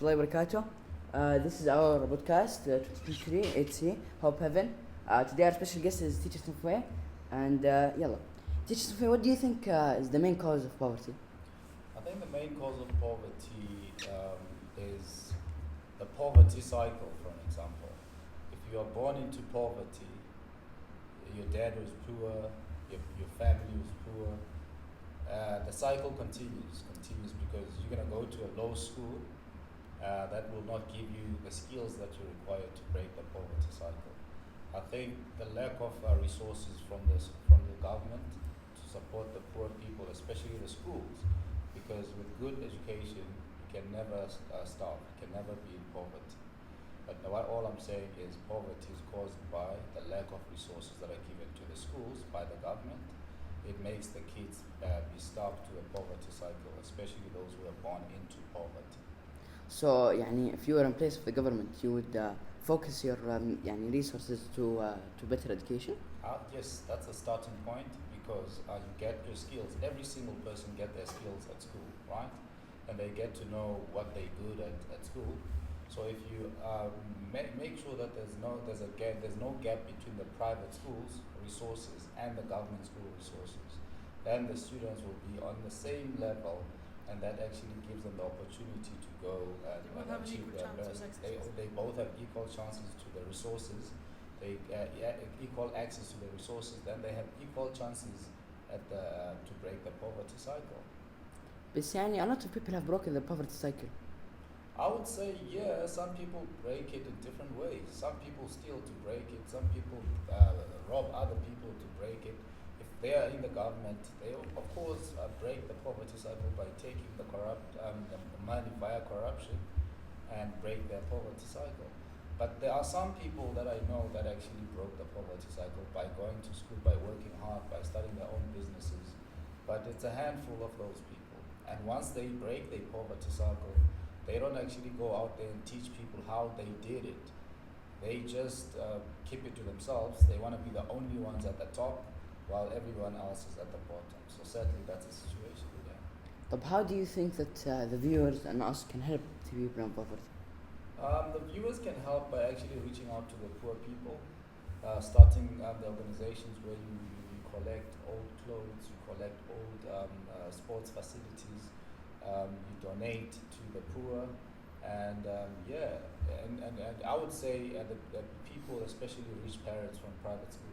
Wabarakatuh. This is our podcast 2023 8C Hope Heaven. Today our special guest is Teacher Sufwe, and yalla. Teacher Sufwe, what do you think is the main cause of poverty? I think the main cause of poverty is the poverty cycle, for an example. If you are born into poverty, your dad was poor, your family was poor, the cycle continues because you're going to go to a low school that will not give you the skills that you require to break the poverty cycle. I think the lack of resources from the government to support the poor people, especially the schools, because with good education you can never starve, you can never be in poverty. But all I'm saying is poverty is caused by the lack of resources that are given to the schools by the government. It makes the kids be starved to a poverty cycle, especially those who are born into poverty. So, يعني, if you were in place of the government, you would focus your يعني, resources to better education? Yes, that's a starting point because you get your skills. Every single person get their skills at school, right? And they get to know what they good at school. So if you make sure that there's no gap between the private schools resources and the government school resources, then the students will be on the same level, and that actually gives them the opportunity to go and achieve their best. They both have equal chances to the resources. They equal access to the resources. Then they have equal chances to break the poverty cycle. بس يعني a lot of people have broken the poverty cycle. I would say, yeah, some people break it in different ways. Some people steal to break it. Some people rob other people to break it. If they are in the government, they of course break the poverty cycle by taking the money via corruption and break their poverty cycle. But there are some people that I know that actually broke the poverty cycle by going to school, by working hard, by starting their own businesses. But it's a handful of those people. And once they break their poverty cycle, they don't actually go out there and teach people how they did it. They just keep it to themselves. They want to be the only ones at the top while everyone else is at the bottom. So sadly, that's the situation we're in. But how do you think that the viewers and us can help the people in poverty? The viewers can help by actually reaching out to the poor people, starting the organizations where you collect old clothes, you collect old sports facilities, you donate to the poor, and I would say the people, especially rich parents from private schools,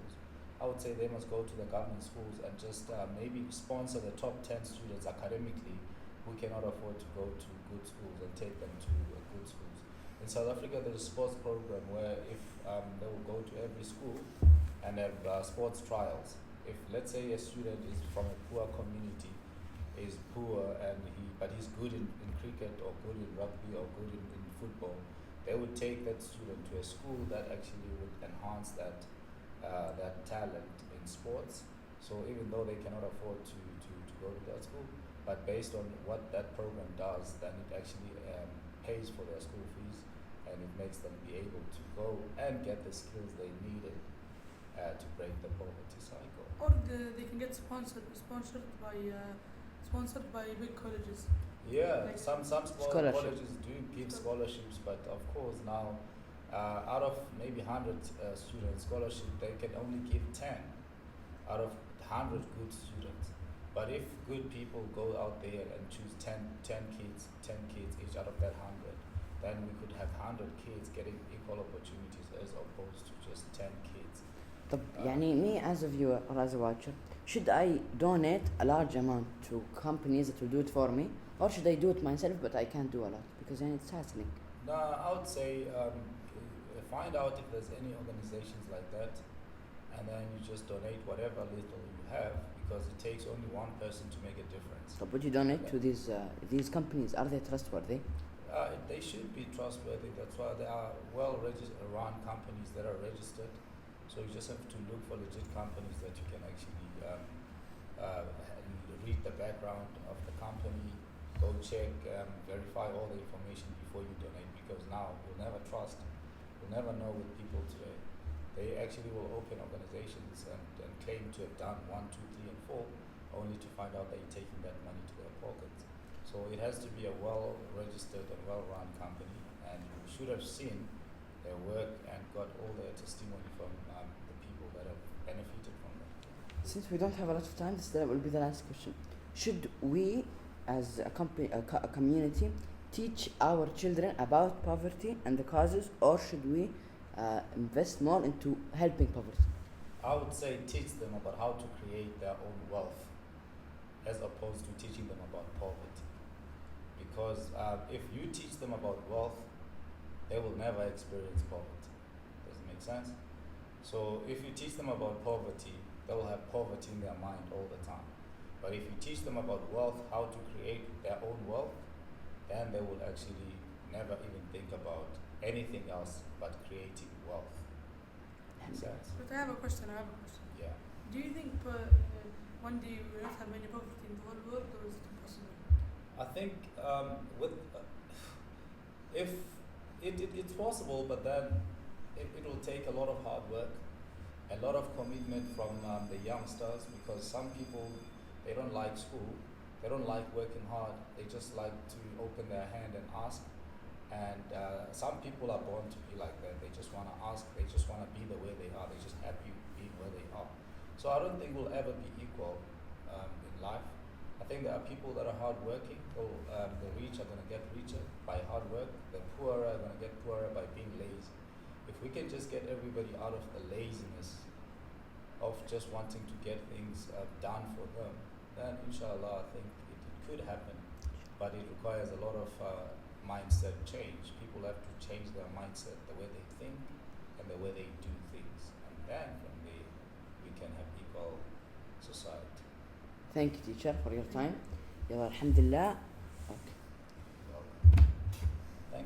I would say they must go to the government schools and just maybe sponsor the top 10 students academically who cannot afford to go to good schools and take them to good schools. In South Africa, there's a sports program where if they will go to every school and have sports trials. If, let's say, a student is from a poor community, is poor but he's good in cricket or good in rugby or good in football, they would take that student to a school that actually would enhance that talent in sports. So even though they cannot afford to go to that school, but based on what that program does, then it actually pays for their school fees, and it makes them be able to go and get the skills they needed to break the poverty cycle. Or they can get sponsored by big colleges. Yeah, Like some colleges do give scholarships, but of course now out of maybe 100 students scholarship, they can only give 10 out of 100 good students. But if good people go out there and choose 10 kids each out of that 100, then we could have 100 kids getting equal opportunities as opposed to just 10 kids. طب يعني me as a viewer or as a watcher, should I donate a large amount to companies that will do it for me, or should I do it myself but I can't do a lot because then it's hassling? No, I would say find out if there's any organizations like that, and then you just donate whatever little you have, because it takes only one person to make a difference. But would you donate to these companies? Are they trustworthy? They should be trustworthy. That's why there are well-run companies that are registered. So you just have to look for legit companies that you can actually read the background of the company, go check, verify all the information before you donate, because now you'll never know with people today. They actually will open organizations and claim to have done 1, 2, 3, and 4, only to find out that you're taking that money to their pockets. So So it has to be a well-registered and well-run company, and you should have seen their work and got all their testimony from the people that have benefited from them. Since we don't have a lot of time, this will be the last question. Should we, as a company, a community, teach our children about poverty and the causes, or should we invest more into helping poverty? I would say teach them about how to create their own wealth, as opposed to teaching them about poverty. Because if you teach them about wealth, they will never experience poverty. Does it make sense? So if you teach them about poverty, they will have poverty in their mind all the time. But if you teach them about wealth, how to create their own wealth, then they will actually never even think about anything else but creating wealth. Makes sense? But I have a question. Yeah. Do you think one day we will not have any poverty in the whole world, or is it impossible? I think with if it's possible, but then it will take a lot of hard work, a lot of commitment from the youngsters, because some people, they don't like school, they don't like working hard, they just like to open their hand and ask. And some people are born to be like that. They just want to ask, they just want to be the way they are, they're just happy being where they are. So I don't think we'll ever be equal in life. I think there are people that are hardworking. The rich are going to get richer by hard work. The poor are going to get poorer by being lazy. If we can just get everybody out of the laziness of just wanting to get things done for them, then inshallah I think it could happen. But it requires a lot of mindset change. People have to change their mindset, the way they think and the way they do things. And then from there we can have equal society. Thank you, teacher, for your time. يلا الحمد لله